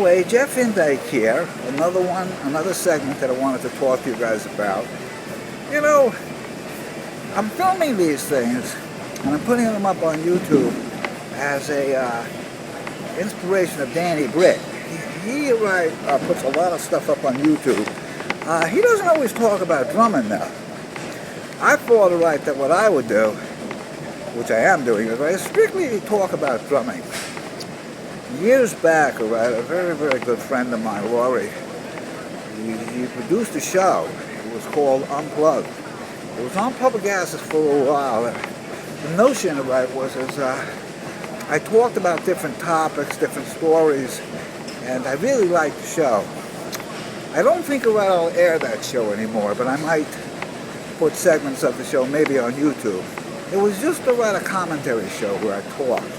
anyway, Jeff Indike here, another segment that I wanted to talk to you guys about. You know, I'm filming these things, and I'm putting them up on YouTube as a inspiration of Danny Britt. He puts a lot of stuff up on YouTube. He doesn't always talk about drumming though. I thought, that what I would do, which I am doing, is strictly talk about drumming. Years back, a very, very good friend of mine, Laurie, he produced a show. It was called Unplugged. It was on public access for a while. The notion, was I talked about different topics, different stories, and I really liked the show. I don't think I'll air that show anymore, but I might put segments of the show maybe on YouTube. It was just a commentary show where I talked.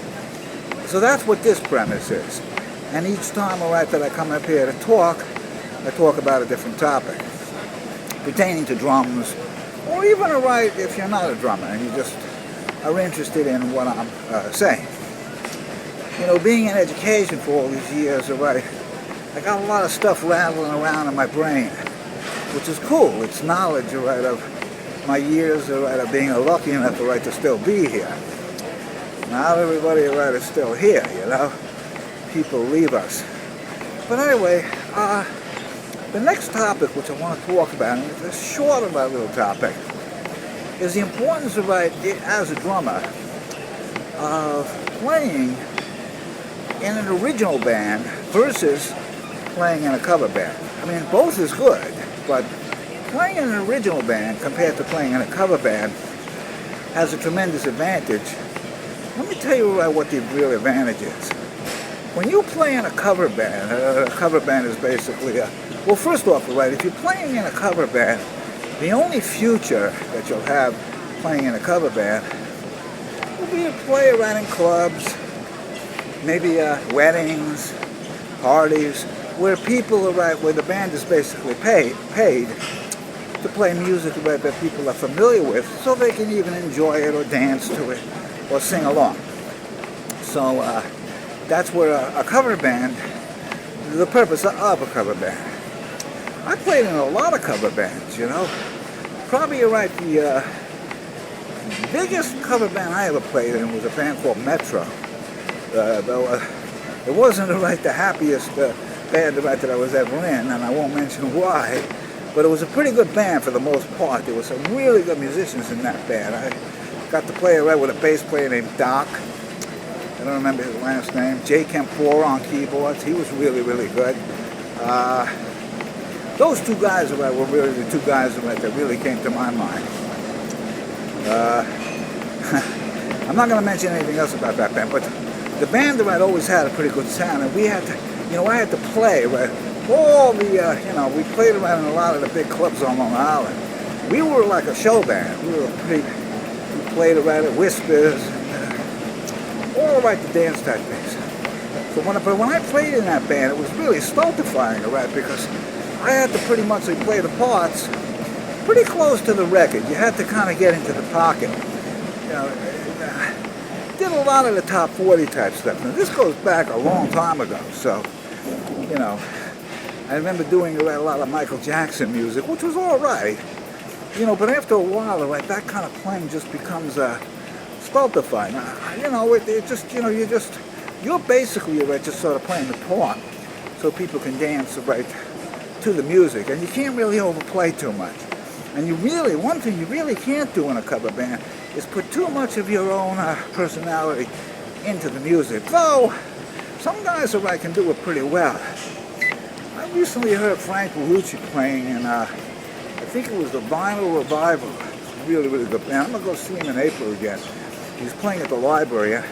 So that's what this premise is. And each time that I come up here to talk, I talk about a different topic pertaining to drums, or even if you're not a drummer and you just are interested in what I'm saying. You know, being in education for all these years, I got a lot of stuff rattling around in my brain, which is cool. It's knowledge, of my years, of being lucky enough, to still be here. Not everybody, is still here, People leave us. But anyway, the next topic which I want to talk about, and it's a short little topic, is the importance as a drummer, of playing in an original band versus playing in a cover band. I mean, both is good, but playing in an original band compared to playing in a cover band has a tremendous advantage. Let me tell you what the real advantage is. When you play in a cover band is basically well, first off, if you're playing in a cover band, the only future that you'll have playing in a cover band will be to play around in clubs, maybe weddings, parties, where people where the band is basically paid to play music that people are familiar with, so they can even enjoy it or dance to it or sing along. So that's where a cover band, the purpose of a cover band. I played in a lot of cover bands, Probably the biggest cover band I ever played in was a band called Metro. Though it wasn't the happiest band that I was ever in, and I won't mention why, but it was a pretty good band for the most part. There were some really good musicians in that band. I got to play with a bass player named Doc. I don't remember his last name. Jay Kempora on keyboards. He was really, really good. Those two guys were really the two guys that really came to my mind. I'm not going to mention anything else about that band, but the band always had a pretty good sound, and we had to, I had to play all the, we played around in a lot of the big clubs on Long Island. We were like a show band. We played around at Whispers, and all the dance type things. So when I played in that band, it was really stultifying, because I had to pretty much play the parts pretty close to the record. You had to kind of get into the pocket. Did a lot of the top 40 type stuff. Now this goes back a long time ago, so I remember doing a lot of Michael Jackson music, which was all right, but after a while, that kind of playing just becomes stultifying. It just, you're basically just sort of playing the part so people can dance to the music, and you can't really overplay too much. And one thing you really can't do in a cover band is put too much of your own personality into the music. Though, some guys can do it pretty well. I recently heard Frank Bellucci playing in, I think it was the Vinyl Revival. Really, really good band. I'm going to go see him in April again. He's playing at the library.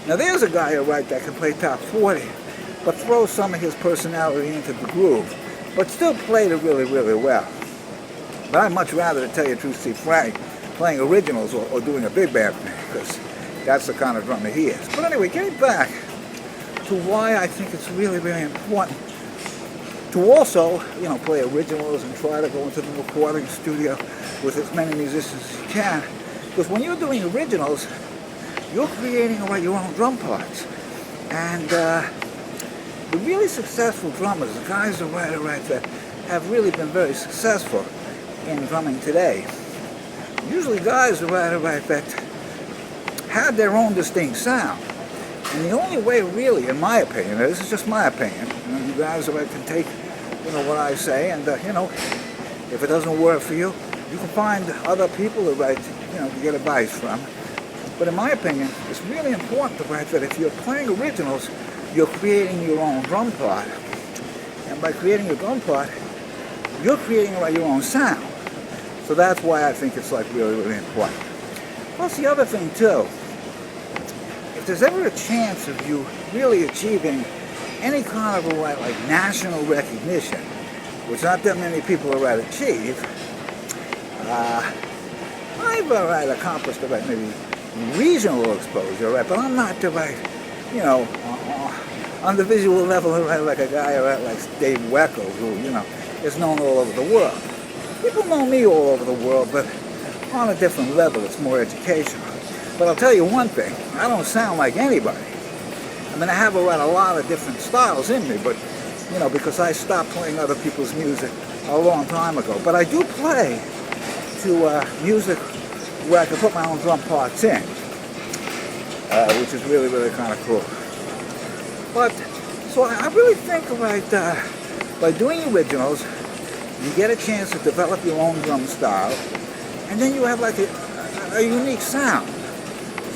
Now there's a guy that can play top 40, but throw some of his personality into the groove, but still played it really, really well. But I'd much rather, to tell you the truth, see Frank playing originals or doing a big band thing, because that's the kind of drummer he is. But anyway, getting back to why I think it's really, really important to also, play originals and try to go into the recording studio with as many musicians as you can. Because when you're doing originals, you're creating your own drum parts. And the really successful drummers, the guys who write that have really been very successful in drumming today, usually guys who write that had their own distinct sound. And the only way really, in my opinion, this is just my opinion, you guys can take, what I say, and, if it doesn't work for you, you can find other people to to get advice from. But in my opinion, it's really important to write that if you're playing originals, you're creating your own drum part. And by creating your drum part, you're creating your own sound. So that's why I think it's really, really important. Plus the other thing too, if there's ever a chance of you really achieving any kind of national recognition, which not that many people achieve, I've accomplished maybe regional exposure, but I'm not on the visual level like a guy like Dave Weckl, who is known all over the world. People know me all over the world, but on a different level. It's more educational. But I'll tell you one thing, I don't sound like anybody. I have a lot of different styles in me, but because I stopped playing other people's music a long time ago. But I do play to music where I can put my own drum parts in, which is really, really kind of cool. But, so I really think by doing originals, you get a chance to develop your own drum style, and then you have a unique sound.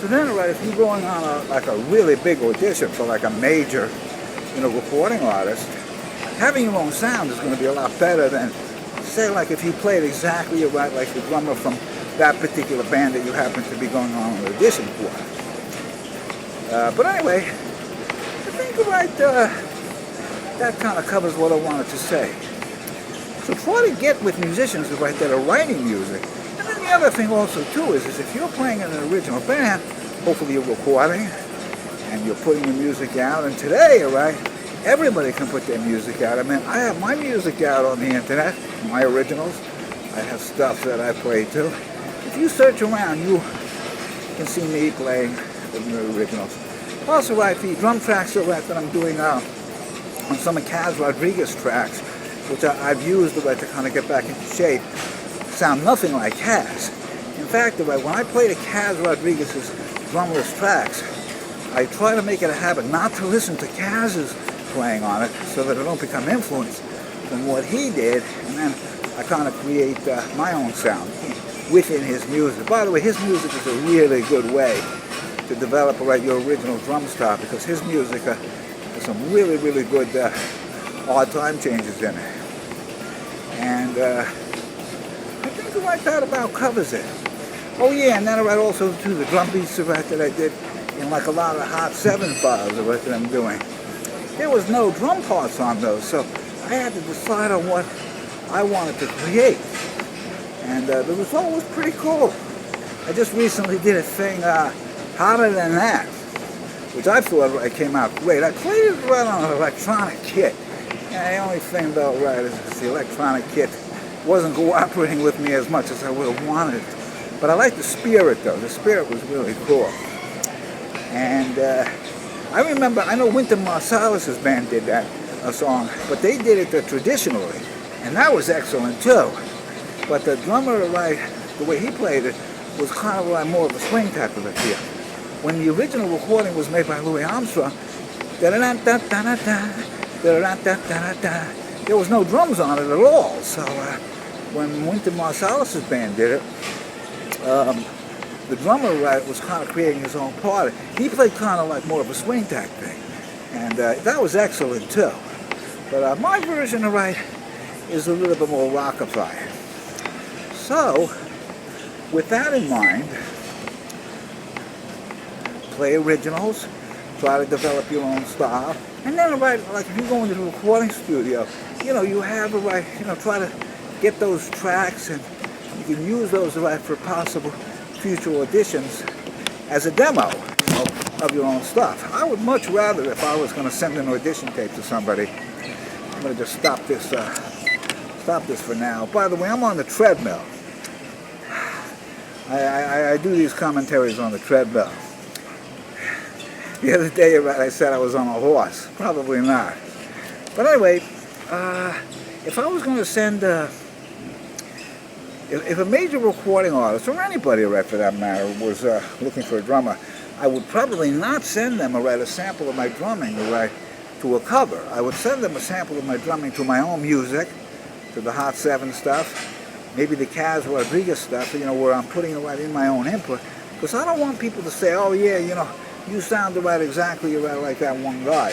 So then, if you're going on a really big audition for a major, recording artist, having your own sound is going to be a lot better than, say, if you played exactly like the drummer from that particular band that you happen to be going on an audition for. But anyway, I think that kind of covers what I wanted to say. So try to get with musicians that are writing music. And then the other thing also too is if you're playing in an original band, hopefully you're recording and you're putting your music out. And today, everybody can put their music out. I have my music out on the internet, my originals. I have stuff that I play too. If you search around, you can see me playing the originals. Also, the drum tracks that I'm doing on some of Kaz Rodriguez tracks, which I've used to kind of get back into shape, sound nothing like Kaz. In fact, when I play the Kaz Rodriguez's drumless tracks, I try to make it a habit not to listen to Kaz's playing on it so that I don't become influenced from what he did, and then I kind of create my own sound within his music. By the way, his music is a really good way to develop your original drum style, because his music has some really, really good odd time changes in it. And I think that about covers it. Oh yeah, and then also to the drum beats that I did in a lot of the Hot 7 files that I'm doing. There was no drum parts on those, so I had to decide on what I wanted to create. And the result was pretty cool. I just recently did a thing, Hotter Than That, which I thought came out great. I played it on an electronic kit. And the only thing though, is the electronic kit wasn't cooperating with me as much as I would have wanted. But I like the spirit though. The spirit was really cool. And I know Wynton Marsalis' band did that song, but they did it traditionally, and that was excellent too. But the drummer, the way he played it, was kind of more of a swing type of a feel. When the original recording was made by Louis Armstrong, there was no drums on it at all. So when Wynton Marsalis' band did it, the drummer was kind of creating his own part. He played kind of more of a swing type thing, and that was excellent too. But my version is a little bit more rockify. So, with that in mind, play originals, try to develop your own style, and then if you go into the recording studio, you have try to get those tracks, and you can use those for possible future auditions as a demo of your own stuff. I would much rather, if I was going to send an audition tape to somebody, I'm going to just stop this for now. By the way, I'm on the treadmill. I do these commentaries on the treadmill. The other day I said I was on a horse. Probably not. But anyway, if I was going to send, if a major recording artist, or anybody right for that matter, was looking for a drummer, I would probably not send them a sample of my drumming to a cover. I would send them a sample of my drumming to my own music, to the Hot 7 stuff, maybe the Kaz Rodriguez stuff, where I'm putting it right in my own input. Because I don't want people to say, oh yeah, you sound right exactly, you're right like that one guy,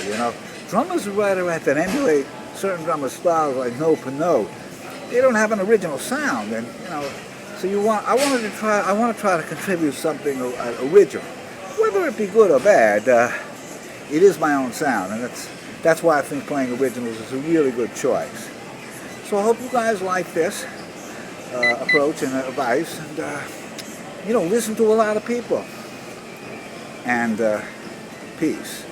Drummers are right that emulate certain drummer styles like note for note. They don't have an original sound, and so I want to try to contribute something original, whether it be good or bad. It is my own sound, and that's why I think playing originals is a really good choice. So I hope you guys like this approach and advice, and listen to a lot of people. And peace.